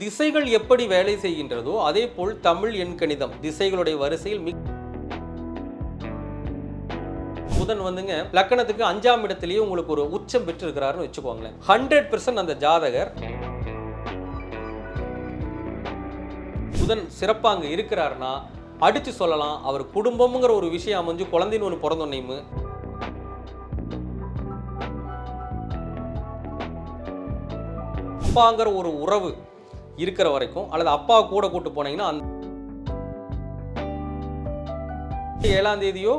திசைகள் எப்படி வேலை செய்கின்றதோ அதே போல் தமிழ் எண்கணிதம் திசைகளுடைய வரிசையில் புதன் வந்துங்க லக்கணத்துக்கு 5ஆம் இடத்திலேயே உங்களுக்கு ஒரு உச்சம் பெற்று இருக்கிறாருன்னு வச்சுக்கோங்களேன். 100% அந்த ஜாதகர் புதன் சிறப்பா அங்க இருக்கிறாருன்னா அடிச்சு சொல்லலாம் அவர் குடும்பம்ங்கிற ஒரு விஷயம் அமைஞ்சு குழந்தைன்னு ஒன்று பிறந்தோன்னையும் அப்பாங்கிற ஒரு உறவு இருக்கிற வரைக்கும் அல்லது அப்பா கூட கூட்டு போனீங்கன்னா அந்த 7ஆம் தேதியோ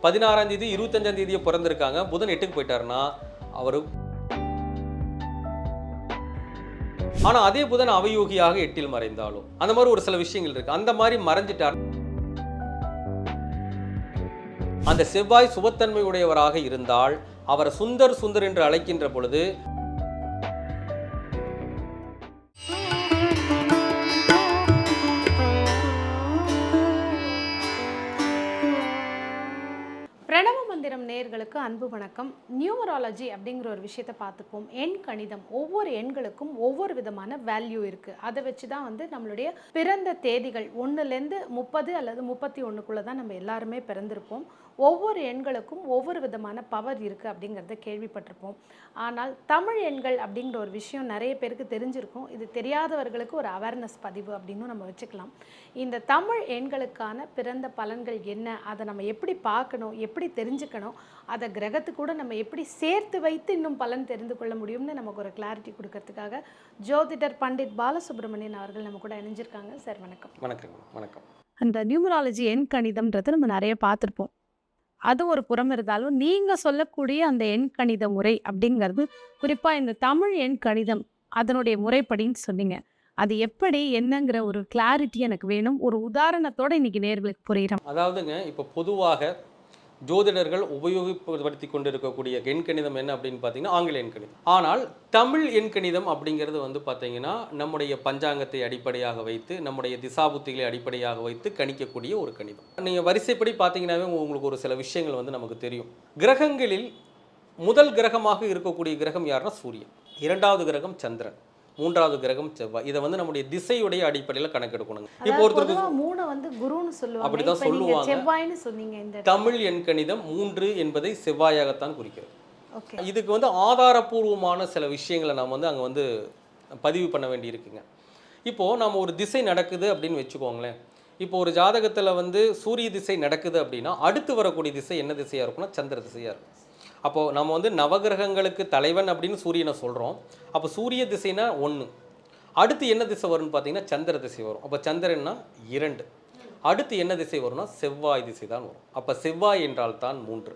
16ஆம் தேதி 25ஆம் தேதியோ பிறந்திருக்காங்க, புதன் 8க்கு போயிட்டாருன்னா அவரு ஆனா அதே புதன் அவயோகியாக 8இல் மறைந்தாலும் அந்த மாதிரி ஒரு சில விஷயங்கள் இருக்கு. அந்த மாதிரி மறைஞ்சிட்டார் அந்த செவ்வாய் சுபத்தன்மை உடையவராக இருந்தால் அவரை சுந்தர் சுந்தர் என்று அழைக்கின்ற பொழுது பிரணவ மந்திரம் நேயர்களுக்கு அன்பு வணக்கம். நியூமராலஜி அப்படிங்கிற ஒரு விஷயத்தை பார்த்துப்போம். எண் கணிதம், ஒவ்வொரு எண்களுக்கும் ஒவ்வொரு விதமான வேல்யூ இருக்குது. அதை வச்சு தான் நம்மளுடைய பிறந்த தேதிகள் 1லேருந்து 30 அல்லது 31க்குள்ளே தான் நம்ம எல்லாருமே பிறந்திருப்போம். ஒவ்வொரு எண்களுக்கும் ஒவ்வொரு விதமான பவர் இருக்குது அப்படிங்கிறத கேள்விப்பட்டிருப்போம். ஆனால் தமிழ் எண்கள் அப்படிங்கிற ஒரு விஷயம் நிறைய பேருக்கு தெரிஞ்சிருக்கும். இது தெரியாதவர்களுக்கு ஒரு அவேர்னஸ் பதிவு அப்படின்னு நம்ம வச்சுக்கலாம். இந்த தமிழ் எண்களுக்கான பிறந்த பலன்கள் என்ன, அதை நம்ம எப்படி பார்க்கணும், எப்படி தெரிஞ்சுக்கணும், அதை கிரகத்துக்கு கூட நம்ம எப்படி சேர்த்து வைத்து இன்னும் பலன் தெரிந்து கொள்ள முடியும்னு நமக்கு ஒரு கிளாரிட்டி கொடுக்கறதுக்காக ஜோதிடர் பண்டிட் பாலசுப்ரமணியன் அவர்கள் நம்ம கூட இணைஞ்சிருக்காங்க. சார் வணக்கம். வணக்கம். வணக்கம். அந்த நியூமராலஜி எண் கணிதம்ன்றது நம்ம நிறைய பார்த்துருப்போம். அது ஒரு புறம் இருந்தாலும் நீங்கள் சொல்லக்கூடிய அந்த எண் கணித முறை அப்படிங்கிறது குறிப்பாக இந்த தமிழ் எண் கணிதம் அதனுடைய முறைப்படின்னு சொன்னீங்க. அது எப்படி என்னங்கிற ஒரு கிளாரிட்டி எனக்கு வேணும். ஒரு உதாரணத்தோட இன்னைக்கு நேர்களுக்கு புரியுறோம். அதாவதுங்க இப்போ பொதுவாக ஜோதிடர்கள் உபயோகப்படுத்தி கொண்டிருக்கக்கூடிய எண்கணிதம் என்ன அப்படின்னு பார்த்தீங்கன்னா ஆங்கில எண்கணிதம். ஆனால் தமிழ் எண்கணிதம் அப்படிங்கிறது வந்து பார்த்தீங்கன்னா நம்முடைய பஞ்சாங்கத்தை அடிப்படையாக வைத்து நம்முடைய திசாபுத்திகளை அடிப்படையாக வைத்து கணிக்கக்கூடிய ஒரு கணிதம். நீங்கள் வரிசைப்படி பார்த்தீங்கன்னாவே உங்களுக்கு ஒரு சில விஷயங்கள் வந்து நமக்கு தெரியும். கிரகங்களில் முதல் கிரகமாக இருக்கக்கூடிய கிரகம் யாருன்னா சூரியன், 2வது கிரகம் சந்திரன், 3வது கிரகம் செவ்வாய். இதை வந்து நம்முடைய திசையுடைய அடிப்படையில் கணக்கெடுக்கணுங்க. இப்போ ஒருத்தருக்கு 3 வந்து குருன்னு சொல்லுவாங்க, அப்படிதான் சொல்லுவாங்க. செவ்வாய்னு சொன்னீங்க. இந்த தமிழ் எண்கணிதம் 3 என்பதை செவ்வாயாகத்தான் குறிக்கிறது. இதுக்கு வந்து ஆதாரபூர்வமான சில விஷயங்களை நாம் வந்து அங்கே வந்து பதிவு பண்ண வேண்டி இருக்குங்க. இப்போது நம்ம ஒரு திசை நடக்குது அப்படின்னு வச்சுக்கோங்களேன். இப்போ ஒரு ஜாதகத்தில் வந்து சூரிய திசை நடக்குது அப்படின்னா அடுத்து வரக்கூடிய திசை என்ன திசையாக இருக்குன்னா சந்திர திசையாக இருக்கும். அப்போது நம்ம வந்து நவகிரகங்களுக்கு தலைவன் அப்படின்னு சூரியனை சொல்கிறோம். அப்போ சூரிய திசைனா 1, அடுத்து என்ன திசை வரும்னு பார்த்தீங்கன்னா சந்திர திசை வரும். அப்போ சந்திரன்னா 2, அடுத்து என்ன திசை வரும்னா செவ்வாய் திசை தான் வரும். அப்போ செவ்வாய் என்றால் தான் 3,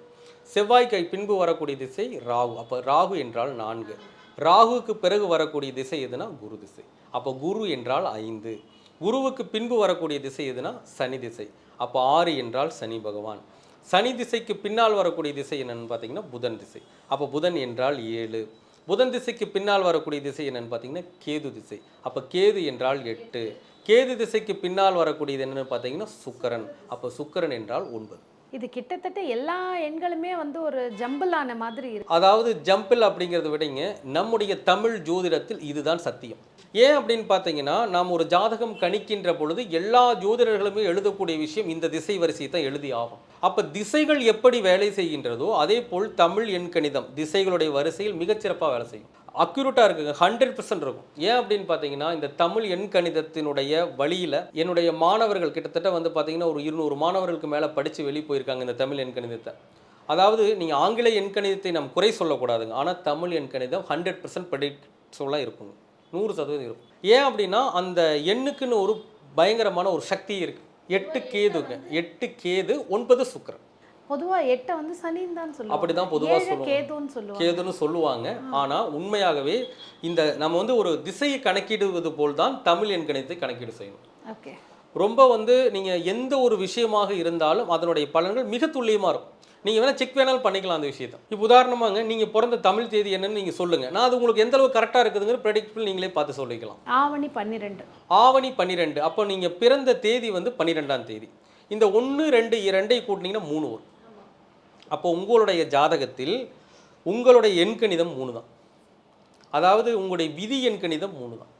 செவ்வாய்க்கு பின்பு வரக்கூடிய திசை ராகு. அப்போ ராகு என்றால் 4, ராகுவுக்கு பிறகு வரக்கூடிய திசை எதுனா குரு திசை. அப்போ குரு என்றால் 5, குருவுக்கு பின்பு வரக்கூடிய திசை எதுனா சனி திசை. அப்போ 6 என்றால் சனி பகவான். சனி திசைக்கு பின்னால் வரக்கூடிய திசை என்னன்னு பார்த்தீங்கன்னா புதன் திசை. அப்போ புதன் என்றால் 7, புதன் திசைக்கு பின்னால் வரக்கூடிய திசை என்னன்னு பார்த்தீங்கன்னா கேது திசை. அப்போ கேது என்றால் 8, கேது திசைக்கு பின்னால் வரக்கூடியது என்னன்னு பார்த்தீங்கன்னா சுக்கிரன். அப்போ சுக்கிரன் என்றால் 9. இது கிட்டத்தட்ட எல்லா எண்களுமே வந்து ஒரு ஜம்பிளான மாதிரி இருக்கு. அதாவது ஜம்பிள் அப்படிங்கிறத விடங்க நம்முடைய தமிழ் ஜோதிடத்தில் இதுதான் சத்தியம். ஏன் அப்படின்னு பார்த்தீங்கன்னா நாம் ஒரு ஜாதகம் கணிக்கின்ற பொழுது எல்லா ஜோதிடர்களுமே எழுதக்கூடிய விஷயம் இந்த திசை வரிசையை தான் எழுதி ஆகும். அப்போ திசைகள் எப்படி வேலை செய்கின்றதோ அதே போல் தமிழ் எண்கணிதம் திசைகளுடைய வரிசையில் மிகச்சிறப்பாக வேலை செய்யும். அக்யூரேட்டாக இருக்குங்க, 100% இருக்கும். ஏன் அப்படின்னு பார்த்தீங்கன்னா இந்த தமிழ் எண்கணிதத்தினுடைய வழியில் என்னுடைய மாணவர்கள் கிட்டத்தட்ட வந்து பார்த்தீங்கன்னா ஒரு 200 மாணவர்களுக்கு மேலே படித்து வெளியே போயிருக்காங்க இந்த தமிழ் எண்கணிதத்தை. அதாவது நீங்கள் ஆங்கில எண்கணிதத்தை நம்ம குறை சொல்லக்கூடாதுங்க, ஆனால் தமிழ் எண்கணிதம் 100% ப்ரெடிக்ஷனாக இருக்குங்க, 100% இருக்கும். ஏன் அப்படின்னா அந்த எண்ணுக்குன்னு ஒரு பயங்கரமான ஒரு சக்தி இருக்குது. 8 கேதுங்க, 8 கேது, 9 சுக்கிரன். பொதுவாக 8 வந்து சனின்னு தான் சொல்லுவாங்க. அப்படிதான் பொதுவாக சொல்லுவாங்க, கேதுன்னு சொல்லுவாங்க. ஆனால் உண்மையாகவே இந்த நம்ம வந்து ஒரு திசையை கணக்கிடுவது போல் தான் தமிழ் எண்கணிதத்தை கணக்கீடு செய்யணும். ஓகே, ரொம்ப வந்து நீங்கள் எந்த ஒரு விஷயமாக இருந்தாலும் அதனுடைய பலன்கள் மிக துல்லியமாக இருக்கும். நீங்கள் வேணால் செக் வேணாலும் பண்ணிக்கலாம் அந்த விஷயத்தை. இப்போ உதாரணமாங்க நீங்கள் பிறந்த தமிழ் தேதி என்னன்னு நீங்கள் சொல்லுங்கள், நான் அது உங்களுக்கு எந்த அளவுக்கு கரெக்டாக இருக்குதுங்கிற ப்ரெடிக்டிபிள் நீங்களே பார்த்து சொல்லிக்கலாம். ஆவணி 12. அப்போ நீங்கள் பிறந்த தேதி வந்து 12ஆம் தேதி. இந்த 1, 2, 2 கூட்டினீங்கன்னா 3 வரும். அப்போ உங்களுடைய ஜாதகத்தில் உங்களுடைய எண்கணிதம் 3 தான். அதாவது உங்களுடைய விதி எண்கணிதம் 3 தான்.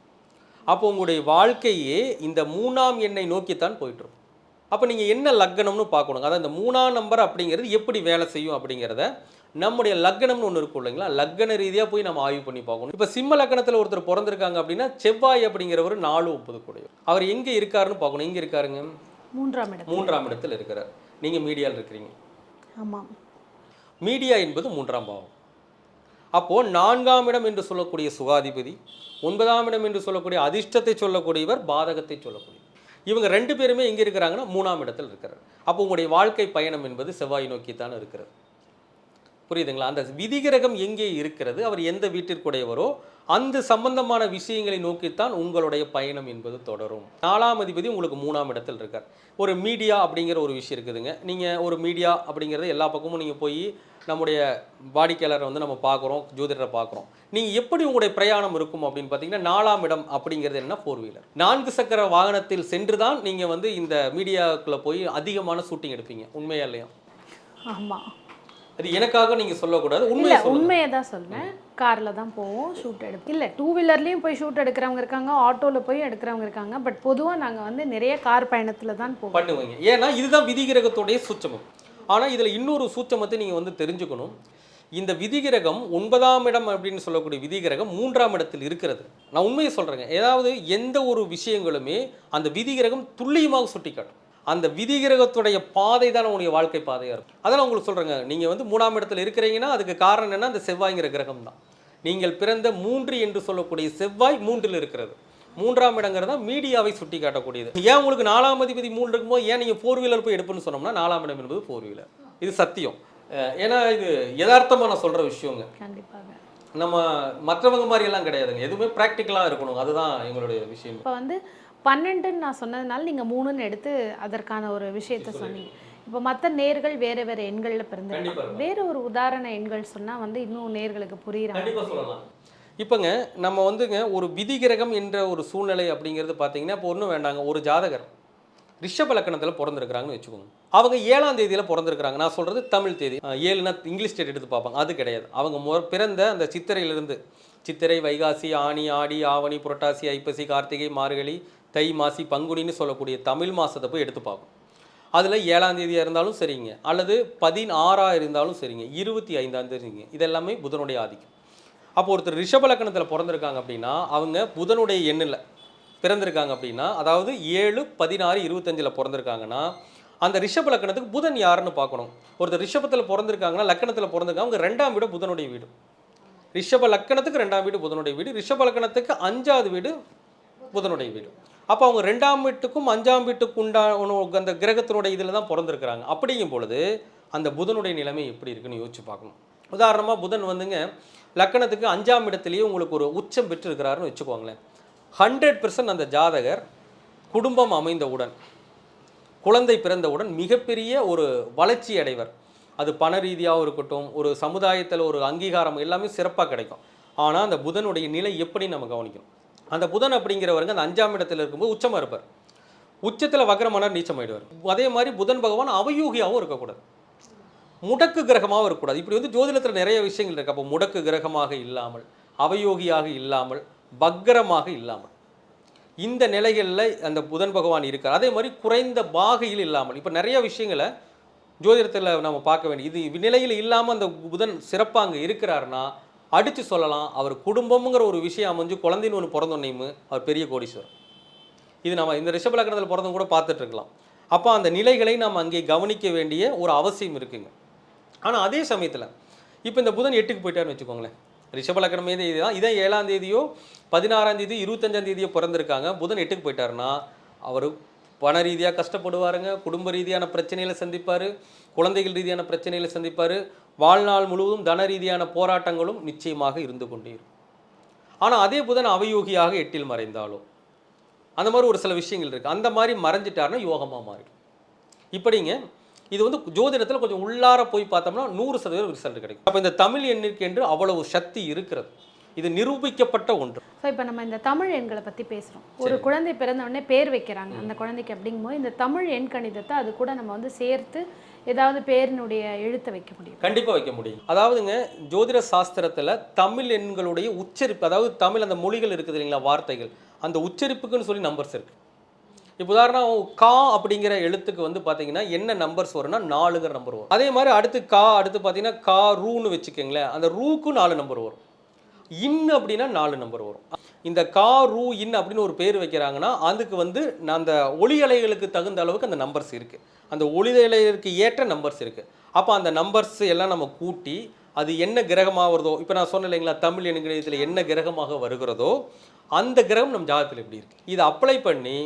அப்போ உங்களுடைய வாழ்க்கையே இந்த 3ஆம் எண்ணை நோக்கித்தான் போயிட்டு இருக்கும். அப்போ நீங்கள் என்ன லக்னம்னு பார்க்கணும். அதாவது இந்த 3ஆம் நம்பர் அப்படிங்கிறது எப்படி வேலை செய்யும் அப்படிங்கிறத நம்முடைய லக்னம்னு ஒன்று இருக்கும் இல்லைங்களா, லக்ன ரீதியாக போய் நம்ம ஆய்வு பண்ணி பார்க்கணும். இப்போ சிம்ம லக்னத்தில் ஒருத்தர் பிறந்திருக்காங்க அப்படின்னா செவ்வாய் அப்படிங்கிறவர் 4-9 கூடியவர். அவர் எங்கே இருக்காருன்னு பார்க்கணும். எங்கே இருக்காருங்க? 3ஆம் இடத்தில் இருக்கிறார். நீங்கள் மீடியாவில் இருக்கிறீங்க. ஆமாம். மீடியா என்பது 3ஆம் பாவம். அப்போது 4ஆம் இடம் என்று சொல்லக்கூடிய சுகாதிபதி, 9ஆம் இடம் என்று சொல்லக்கூடிய அதிர்ஷ்டத்தை சொல்லக்கூடியவர், பாதகத்தை சொல்லக்கூடியவர். இவங்க 2 பேருமே எங்கே இருக்கிறாங்கன்னா 3ஆம் இடத்தில் இருக்கிறார். அப்போ உங்களுடைய வாழ்க்கை பயணம் என்பது செவ்வாய் நோக்கித்தான் இருக்கிறது. புரியுதுங்களா? அந்த விதிகிரகம் எங்கே இருக்கிறது, அவர் எந்த வீட்டிற்குடையவரோ அந்த சம்பந்தமான விஷயங்களை நோக்கித்தான் உங்களுடைய பயணம் என்பது தொடரும். 4ஆம் அதிபதி உங்களுக்கு 3ஆம் இடத்தில் இருக்கார். ஒரு மீடியா அப்படிங்கிற ஒரு விஷயம் இருக்குதுங்க. நீங்கள் ஒரு மீடியா அப்படிங்கிறது எல்லா பக்கமும் நீங்கள் போய் நம்முடைய வாடிக்கையாளரை வந்து நம்ம பார்க்குறோம், ஜோதிடரை பார்க்குறோம். நீங்கள் எப்படி உங்களுடைய பிரயாணம் இருக்கும் அப்படின்னு பார்த்தீங்கன்னா 4ஆம் இடம் அப்படிங்கிறது என்ன, 4 வீலர் 4 சக்கர வாகனத்தில் சென்று தான் நீங்கள் வந்து இந்த மீடியாவுக்குள்ளே போய் அதிகமான ஷூட்டிங் எடுப்பீங்க. உண்மையா இல்லையா? ஆமாம். அது எனக்காக நீங்கள் சொல்லக்கூடாது, உண்மையை தான் சொல்றேன். காரில் தான் போவோம், ஷூட் எடுப்போம். இல்லை, 2 வீலர்லேயும் போய் ஷூட் எடுக்கிறவங்க இருக்காங்க, ஆட்டோவில் போய் எடுக்கிறவங்க இருக்காங்க. பட் பொதுவாக நாங்கள் வந்து நிறைய கார் பயணத்தில் தான் போவோம் பண்ணுவீங்க. ஏன்னா இதுதான் விதிகிரகத்துடைய சூட்சமம். ஆனால் இதில் இன்னொரு சூட்சமத்தை நீங்கள் வந்து தெரிஞ்சுக்கணும். இந்த விதிகிரகம் 9ஆம் இடம் அப்படின்னு சொல்லக்கூடிய விதிகிரகம் 3ஆம் இடத்தில் இருக்கிறது. நான் உண்மையை சொல்கிறேங்க. ஏதாவது எந்த ஒரு விஷயங்களுமே அந்த விதிகிரகம் துல்லியமாக சுட்டி காட்டும். அந்த விதிகிரகத்துடைய பாதை தான் உங்களுடைய வாழ்க்கை பாதையாக இருக்கும். அதெல்லாம் உங்களுக்கு சொல்கிறேங்க. நீங்கள் வந்து 3ஆம் இடத்துல இருக்கிறீங்கன்னா அதுக்கு காரணம் என்னன்னா அந்த செவ்வாய்ங்கிற கிரகம் தான். நீங்கள் பிறந்த 3 என்று சொல்லக்கூடிய செவ்வாய் 3இல் இருக்கிறது. 3ஆம் இடங்கிறது தான் மீடியாவை சுட்டி காட்டக்கூடியது. ஏன் உங்களுக்கு 4ஆம் அதிபதி 3 இருக்கும்போது ஏன் நீங்கள் 4 வீலர் போய் எடுப்புன்னு சொன்னோம்னா 4ஆம் இடம் என்பது 4 வீலர். இது சத்தியம். ஏன்னா இது யதார்த்தமாக நான் சொல்கிற விஷயங்க. கண்டிப்பாக. நம்ம மற்றவங்க மாதிரி எல்லாம் கிடையாதுங்க. எதுவுமே ப்ராக்டிக்கலாக இருக்கணும். அதுதான் எங்களுடைய விஷயம். இப்போ வந்து 12ன்னு நான் சொன்னதுனால நீங்கள் 3ன்னு எடுத்து அதற்கான ஒரு விஷயத்த சொன்னீங்க. இப்போ மற்ற நேர்கள் வேறு வேறு எண்களில் பிறந்திருக்காங்க. வேறு ஒரு உதாரண எண்கள் சொன்னால் வந்து இன்னும் நேர்களுக்கு புரியுறாங்க. கண்டிப்பாக சொல்லலாம். இப்போங்க நம்ம வந்துங்க ஒரு விதிகிரகம் என்ற ஒரு சூழ்நிலை அப்படிங்கிறது பார்த்தீங்கன்னா இப்போ ஒன்றும் வேண்டாங்க. ஒரு ஜாதகர் ரிஷப லக்கணத்தில் பிறந்திருக்கிறாங்கன்னு வச்சுக்கோங்க. அவங்க 7ஆம் தேதியில் பிறந்திருக்கிறாங்க. நான் சொல்கிறது தமிழ் தேதி. 7னா இங்கிலீஷ் டேட் எடுத்து பார்ப்பாங்க. அது கிடையாது. அவங்க பிறந்த அந்த சித்திரையிலிருந்து சித்திரை, வைகாசி, ஆனி, ஆடி, ஆவணி, புரட்டாசி, ஐப்பசி, கார்த்திகை, மார்கழி, தை, மாசி, பங்குனின்னு சொல்லக்கூடிய தமிழ் மாதத்தை போய் எடுத்து பார்ப்போம். அதில் 7ஆம் தேதியாக இருந்தாலும் சரிங்க, அல்லது 16ஆக இருந்தாலும் சரிங்க, 25ஆம் தேதிங்க, இதெல்லாமே புதனுடைய ஆதிக்கம். அப்போ ஒருத்தர் ரிஷப லக்கணத்தில் பிறந்திருக்காங்க அப்படின்னா அவங்க புதனுடைய எண்ணில் பிறந்திருக்காங்க அப்படின்னா, அதாவது 7, 16, 25 பிறந்திருக்காங்கன்னா அந்த ரிஷப லக்கணத்துக்கு புதன் யாருன்னு பார்க்கணும். ஒருத்தர் ரிஷபத்தில் பிறந்திருக்காங்கன்னா லக்கணத்தில் பிறந்திருக்காங்க, அவங்க 2ஆம் வீடு புதனுடைய வீடு. ரிஷப லக்கணத்துக்கு 2ஆம் வீடு புதனுடைய வீடு, ரிஷப லக்கணத்துக்கு 5ஆவது வீடு புதனுடைய வீடு. அப்போ அவங்க 2ஆம் வீட்டுக்கும் 5ஆம் வீட்டுக்கு உண்டான அந்த கிரகத்தினுடைய இதில் தான் பிறந்திருக்கிறாங்க. அப்படிங்கும் பொழுது அந்த புதனுடைய நிலைமை எப்படி இருக்குன்னு யோசிச்சு பார்க்கணும். உதாரணமாக புதன் வந்துங்க லக்கணத்துக்கு 5ஆம் இடத்துலேயே உங்களுக்கு ஒரு உச்சம் பெற்றிருக்கிறாருன்னு வச்சுக்கோங்களேன். 100% அந்த ஜாதகர் குடும்பம் அமைந்தவுடன், குழந்தை பிறந்தவுடன் மிகப்பெரிய ஒரு வளர்ச்சி அடைவர். அது பண ரீதியாகவும் இருக்கட்டும், ஒரு சமுதாயத்தில் ஒரு அங்கீகாரம் எல்லாமே சிறப்பாக கிடைக்கும். ஆனால் அந்த புதனுடைய நிலை எப்படி நம்ம கவனிக்கணும். அந்த புதன் அப்படிங்கிறவருங்க அந்த 5ஆம் இடத்துல இருக்கும்போது உச்சமாக இருப்பார். உச்சத்தில் வக்ரமானார், நீச்சமாயிடுவார். அதே மாதிரி புதன் பகவான் அவயூகியாகவும் இருக்கக்கூடாது, முடக்கு கிரகமாகவும் இருக்கக்கூடாது. இப்படி வந்து ஜோதிடத்தில் நிறைய விஷயங்கள் இருக்குது. அப்போ முடக்கு கிரகமாக இல்லாமல், அவயோகியாக இல்லாமல், வக்ரமாக இல்லாமல், இந்த நிலைகளில் அந்த புதன் பகவான் இருக்கார். அதே மாதிரி குறைந்த பாகையில் இல்லாமல், இப்போ நிறைய விஷயங்களை ஜோதிடத்தில் நம்ம பார்க்க வேண்டியது. இது நிலையில் இல்லாமல் அந்த புதன் சிறப்பாக அங்கே இருக்கிறாருன்னா அடித்து சொல்லலாம், அவர் குடும்பம்ங்கிற ஒரு விஷயம் அமைஞ்சு குழந்தைன்னு ஒன்று பிறந்தோன்னையும் அவர் பெரிய கோடீஸ்வரர். இது நம்ம இந்த ரிஷப லக்னத்தில் பிறந்தவங்க கூட பார்த்துட்டு இருக்கலாம். அப்போ அந்த நிலைகளை நாம் அங்கே கவனிக்க வேண்டிய ஒரு அவசியம் இருக்குங்க. ஆனால் அதே சமயத்தில் இப்போ இந்த புதன் 8க்கு போயிட்டாருன்னு வச்சுக்கோங்களேன். ரிஷப லக்னம் மீது இதுதான், இதே 7ஆம் தேதியோ 16ஆம் தேதியோ 25ஆம் தேதியோ பிறந்திருக்காங்க. புதன் 8க்கு போயிட்டாருன்னா அவர் பண ரீதியாக கஷ்டப்படுவாருங்க, குடும்ப ரீதியான பிரச்சனைகளை சந்திப்பார், குழந்தைகள் ரீதியான பிரச்சனைகளை சந்திப்பார், வாழ்நாள் முழுவதும் தன ரீதியான போராட்டங்களும் நிச்சயமாக இருந்து கொண்டே இருக்கும். ஆனால் அதே புதன் அவயோகியாக 8இல் மறைந்தாலும் அந்த மாதிரி ஒரு சில விஷயங்கள் இருக்குது. அந்த மாதிரி மறைஞ்சிட்டாருன்னா யோகமாக மாறிடும். இப்படிங்க இது வந்து ஜோதிடத்தில் கொஞ்சம் உள்ளார போய் பார்த்தோம்னா 100% ரிசல்ட் கிடைக்கும். அப்போ இந்த தமிழ் எண்ணிற்கு என்று அவ்வளவு சக்தி இருக்கிறது. இது நிரூபிக்கப்பட்ட ஒன்று. ஸோ இப்போ நம்ம இந்த தமிழ் எண்களை பற்றி பேசுகிறோம். ஒரு குழந்தை பிறந்த உடனே பேர் வைக்கிறாங்க அந்த குழந்தைக்கு. அப்படிங்கும்போது இந்த தமிழ் எண் கணிதத்தை அது கூட நம்ம வந்து சேர்த்து ஏதாவது பேரினுடைய எழுத்தை வைக்க முடியும்? கண்டிப்பாக வைக்க முடியும். அதாவதுங்க ஜோதிட சாஸ்திரத்தில் தமிழ் எண்களுடைய உச்சரிப்பு, அதாவது தமிழ் அந்த மொழிகள் இருக்குது இல்லைங்களா, வார்த்தைகள், அந்த உச்சரிப்புக்குன்னு சொல்லி நம்பர்ஸ் இருக்குது. இப்போ உதாரணம் கா அப்படிங்கிற எழுத்துக்கு வந்து பார்த்தீங்கன்னா என்ன நம்பர்ஸ் வரும்னா 4ங்கிற நம்பர் வரும். அதே மாதிரி அடுத்து பார்த்தீங்கன்னா கா ரூன்னு வச்சுக்கோங்களேன், அந்த ரூக்கும் 4 நம்பர் வரும். இன் அப்படின்னா 4 நம்பர் வரும். இந்த கா ரூ இன் அப்படின்னு ஒரு பேர் வைக்கிறாங்கன்னா அதுக்கு வந்து அந்த ஒளி அலைகளுக்கு தகுந்த அளவுக்கு அந்த நம்பர்ஸ் இருக்குது. அந்த ஒளி அலைகளுக்கு ஏற்ற நம்பர்ஸ் இருக்குது. அப்போ அந்த நம்பர்ஸ் எல்லாம் நம்ம கூட்டி அது என்ன கிரகமாக வருதோ, இப்போ நான் சொன்னேன் இல்லைங்களா, தமிழ் என்கிற என்ன கிரகமாக வருகிறதோ அந்த கிரகம் நம் ஜாதகத்தில் எப்படி இருக்குது, இதை அப்ளை பண்ணி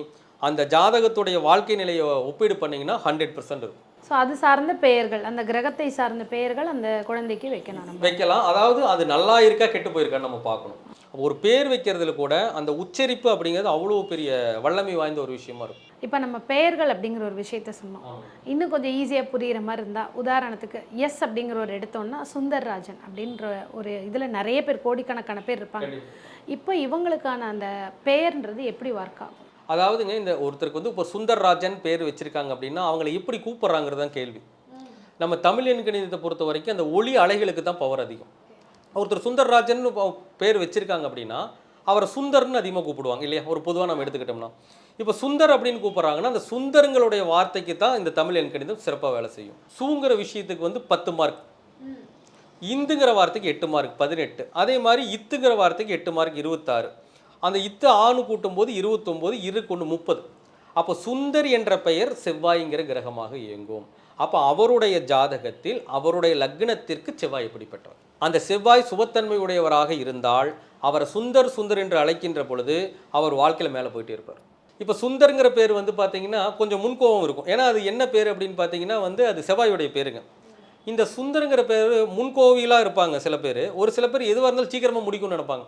அந்த ஜாதகத்துடைய வாழ்க்கை நிலையை ஒப்பீடு பண்ணிங்கன்னா 100% இருக்கும். ஸோ அது சார்ந்த பெயர்கள், அந்த கிரகத்தை சார்ந்த பெயர்கள் அந்த குழந்தைக்கு வைக்கணும், நம்ம வைக்கலாம். அதாவது அது நல்லா இருக்கா கெட்டு போயிருக்கான்னு நம்ம பார்க்கணும். ஒரு பேர் வைக்கிறதுல கூட அந்த உச்சரிப்பு அப்படிங்கிறது அவ்வளோ பெரிய வல்லமை வாய்ந்த ஒரு விஷயமா இருக்கும். இப்போ நம்ம பெயர்கள் அப்படிங்கிற ஒரு விஷயத்த சொன்னோம். இன்னும் கொஞ்சம் ஈஸியாக புரிகிற மாதிரி இருந்தால், உதாரணத்துக்கு எஸ் அப்படிங்கிற ஒரு எடுத்தோம்னா சுந்தர்ராஜன் அப்படின்ற ஒரு இதில் நிறைய பேர், கோடிக்கணக்கான பேர் இருப்பாங்க. இப்போ இவங்களுக்கான அந்த பெயர்ன்றது எப்படி ஒர்க் ஆகும்? அதாவதுங்க, இந்த ஒருத்தருக்கு வந்து இப்போ சுந்தர்ராஜன் பேர் வச்சிருக்காங்க அப்படின்னா அவங்களை எப்படி கூப்பிட்றாங்கிறது தான் கேள்வி. நம்ம தமிழ் எண்கணிதத்தை பொறுத்த வரைக்கும் அந்த ஒளி அலைகளுக்கு தான் பவர் அதிகம். ஒருத்தர் சுந்தர்ராஜன் பேர் வச்சிருக்காங்க அப்படின்னா அவரை சுந்தர்னு அதிகமாக கூப்பிடுவாங்க இல்லையா, ஒரு பொதுவாக நம்ம எடுத்துக்கிட்டோம்னா. இப்போ சுந்தர் அப்படின்னு கூப்பிட்றாங்கன்னா அந்த சுந்தருங்களுடைய வார்த்தைக்கு தான் இந்த தமிழ் எண்கணிதம் சிறப்பாக வேலை செய்யும். சூங்கிற விஷயத்துக்கு வந்து 10 மார்க், இந்துங்கிற வார்த்தைக்கு 8 மார்க் 18, அதே மாதிரி இத்துங்கிற வார்த்தைக்கு 8 மார்க் 26, அந்த இத்து ஆணு கூட்டும் போது 29, இருக்கு 30. அப்போ சுந்தர் என்ற பெயர் செவ்வாய்ங்கிற கிரகமாக இயங்கும். அப்போ அவருடைய ஜாதகத்தில் அவருடைய லக்னத்திற்கு செவ்வாய் எப்படிப்பட்டவர், அந்த செவ்வாய் சுபத்தன்மை உடையவராக இருந்தால் அவரை சுந்தர் என்று அழைக்கின்ற பொழுது அவர் வாழ்க்கையில் மேலே போயிட்டே இருப்பார். இப்போ சுந்தருங்கிற பேர் வந்து பார்த்தீங்கன்னா கொஞ்சம் முன்கோபம் இருக்கும். ஏன்னா அது என்ன பேர் அப்படின்னு பார்த்தீங்கன்னா வந்து அது செவ்வாயுடைய பேருங்க. இந்த சுந்தருங்கிற பேர் முன்கோவிலாக இருப்பாங்க சில பேர். ஒரு சில பேர் எதுவாக இருந்தாலும் சீக்கிரமாக முடிக்கும்னு நினைப்பாங்க.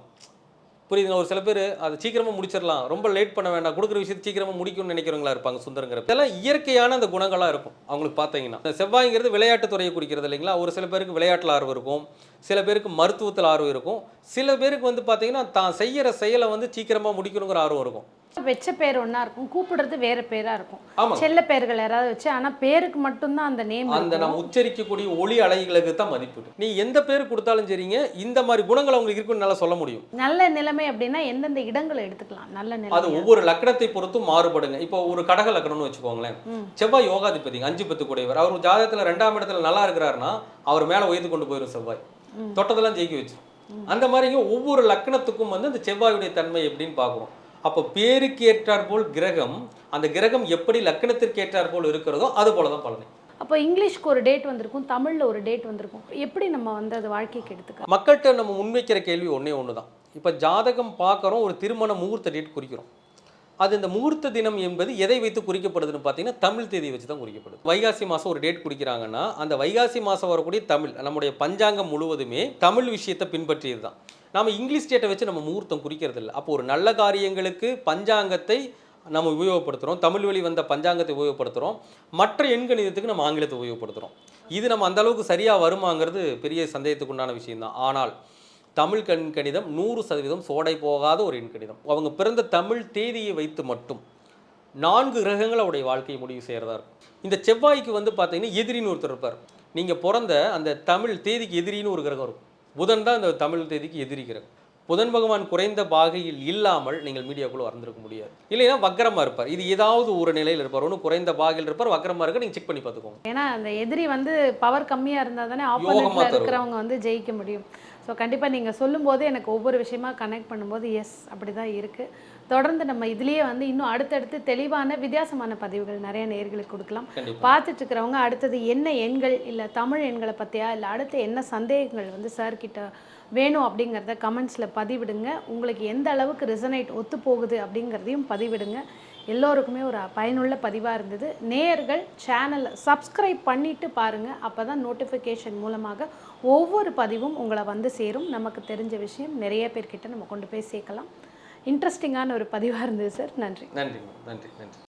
புரியுதுங்க? ஒரு சில பேர் அதை சீக்கிரமாக முடிச்சிடலாம், ரொம்ப லேட் பண்ண வேண்டாம், கொடுக்குற விஷயத்தை சீக்கிரமாக முடிக்கும்னு நினைக்கிறவங்களா இருப்பாங்க சுந்தரங்கிற. இதெல்லாம் இயற்கையான அந்த குணங்களாக இருக்கும் அவங்களுக்கு. பார்த்தீங்கன்னா இந்த செவ்வாய்ங்கிறது விளையாட்டு துறையை குறிக்கிறது இல்லைங்களா. ஒரு சில பேருக்கு விளையாட்டில் ஆர்வம் இருக்கும், சில பேருக்கு மருத்துவத்தில் ஆர்வம் இருக்கும், சில பேருக்கு வந்து பார்த்தீங்கன்னா தான் செய்கிற செயலை வந்து சீக்கிரமாக முடிக்கணுங்கிற ஆர்வம் இருக்கும். வச்ச பேர் ஒன்றா இருக்கும், கூப்பிடுறது வேற பேராக இருக்கும். செல்ல பேர்கள் யாராவது வச்சு, ஆனால் பேருக்கு மட்டும்தான் அந்த நேம், அந்த நம்ம உச்சரிக்கக்கூடிய ஒளி அலைகளுக்கு தான் மதிப்பு. நீ எந்த பேர் கொடுத்தாலும் சரிங்க, இந்த மாதிரி குணங்கள் அவங்களுக்கு இருக்குன்னு நல்லா சொல்ல முடியும். நல்ல நிலைமை அப்படின்னா எந்தெந்த இடங்களை எடுத்துக்கலாம்? நல்ல நிலைமை அது ஒவ்வொரு லக்னத்தை பொறுத்தும் மாறுபடுங்க. இப்போ ஒரு கடக லக்னம்னு வச்சுக்கோங்களேன், செவ்வாய் யோகாதிபதி 5 10 கூடியவர். அவர் ஜாதகத்தில் 2ஆம் இடத்துல நல்லா இருக்கிறாருன்னா அவர் மேலே உயர்த்து கொண்டு போயிடும் செவ்வாய், தொட்டதெல்லாம் ஜெயிக்க வச்சு. அந்த மாதிரிங்க ஒவ்வொரு லக்னத்துக்கும் வந்து அந்த செவ்வாயுடைய தன்மை எப்படின்னு பார்க்குறோம். அப்போ பேருக்கு ஏற்றார் போல் கிரகம், அந்த கிரகம் எப்படி லக்னத்திற்கு ஏற்றார் போல் இருக்கிறதோ அது போல தான் பலனை. அப்போ இங்கிலீஷ்க்கு ஒரு டேட் வந்திருக்கும், தமிழில் ஒரு டேட் வந்திருக்கும். எப்படி நம்ம வந்து அது வாழ்க்கைக்கு எடுத்துக்கலாம்? மக்கள்கிட்ட நம்ம முன்வைக்கிற கேள்வி ஒன்று தான். இப்போ ஜாதகம் பார்க்குறோம், ஒரு திருமண முகூர்த்த டேட் குறிக்கிறோம். அது இந்த முகூர்த்த தினம் என்பது எதை வைத்து குறிக்கப்படுதுன்னு பார்த்தீங்கன்னா தமிழ் தேதியை வச்சு தான் குறிக்கப்படுது. வைகாசி மாதம் ஒரு டேட் குறிக்கிறாங்கன்னா அந்த வைகாசி மாதம் வரக்கூடிய தமிழ், நம்முடைய பஞ்சாங்கம் முழுவதுமே தமிழ் விஷயத்தை பின்பற்றியது தான். நம்ம இங்கிலீஷ் டேட்டை வச்சு நம்ம முகூர்த்தம் குறிக்கிறது இல்லை. அப்போ ஒரு நல்ல காரியங்களுக்கு பஞ்சாங்கத்தை நம்ம உபயோகப்படுத்துகிறோம், தமிழ் வழி வந்த பஞ்சாங்கத்தை உபயோகப்படுத்துகிறோம், மற்ற எண்கணிதத்துக்கு நம்ம ஆங்கிலத்தை உபயோகப்படுத்துகிறோம். இது நம்ம அந்த அளவுக்கு சரியாக வருமாங்கிறது பெரிய சந்தேகத்துக்குண்டான விஷயம்தான். ஆனால் தமிழ் எண்கணிதம் 100% சோடை போகாத ஒரு எண்கணிதம். அவங்க பிறந்த தமிழ் தேதியை வைத்து மட்டும் 4 கிரகங்கள் அவருடைய வாழ்க்கையை முடிவு செய்கிறதா இருக்கும். இந்த செவ்வாய்க்கு வந்து பார்த்தீங்கன்னா எதிரின்னு ஒருத்தர் இருப்பார். நீங்கள் பிறந்த அந்த தமிழ் தேதிக்கு எதிரின்னு ஒரு கிரகம் இருக்கும். புதன் தான் இந்த தமிழ் தேதிக்கு எதிரி கிரகம். புதன் பகவான் குறைந்த பாகையில் இல்லாமல் நீங்கள் மீடியாக்குள்ளே வந்திருக்க முடியாது. இல்லைன்னா வக்கரமாக இருப்பார். இது ஏதாவது ஒரு நிலையில் இருப்பார். ஒன்று குறைந்த பாகையில் இருப்பார், வக்கரமாக இருக்க நீங்கள் செக் பண்ணி பார்த்துக்கோங்க. ஏன்னா அந்த எதிரி வந்து பவர் கம்மியாக இருந்தால் தானே ஆப்போனண்ட்ல இருக்கிறவங்க வந்து ஜெயிக்க முடியும். ஸோ கண்டிப்பாக நீங்கள் சொல்லும்போது எனக்கு ஒவ்வொரு விஷயமா கனெக்ட் பண்ணும்போது எஸ் அப்படி தான் இருக்குது. தொடர்ந்து நம்ம இதுலேயே வந்து இன்னும் அடுத்தடுத்து தெளிவான வித்தியாசமான பதிவுகள் நிறைய நேயர்களுக்கு கொடுக்கலாம். பார்த்துட்டு இருக்கிறவங்க அடுத்தது என்ன எண்கள், இல்லை தமிழ் எண்களை பற்றியா, இல்லை அடுத்து என்ன சந்தேகங்கள் வந்து சார்கிட்ட வேணும் அப்படிங்கிறத கமெண்ட்ஸில் பதிவிடுங்க. உங்களுக்கு எந்த அளவுக்கு ரிசனேட் ஒத்து போகுது அப்படிங்கிறதையும் பதிவிடுங்க. எல்லோருக்குமே ஒரு பயனுள்ள பதிவாக இருந்தது. நேயர்கள் சேனலை சப்ஸ்கிரைப் பண்ணிவிட்டு பாருங்கள். அப்போ தான் நோட்டிஃபிகேஷன் மூலமாக ஒவ்வொரு பதிவும் உங்களை வந்து சேரும். நமக்கு தெரிஞ்ச விஷயம் நிறைய பேர்கிட்ட நம்ம கொண்டு போய் சேர்க்கலாம். இன்ட்ரெஸ்டிங்கான ஒரு பதிவாக இருந்தது சார். நன்றி. நன்றி நன்றி நன்றி.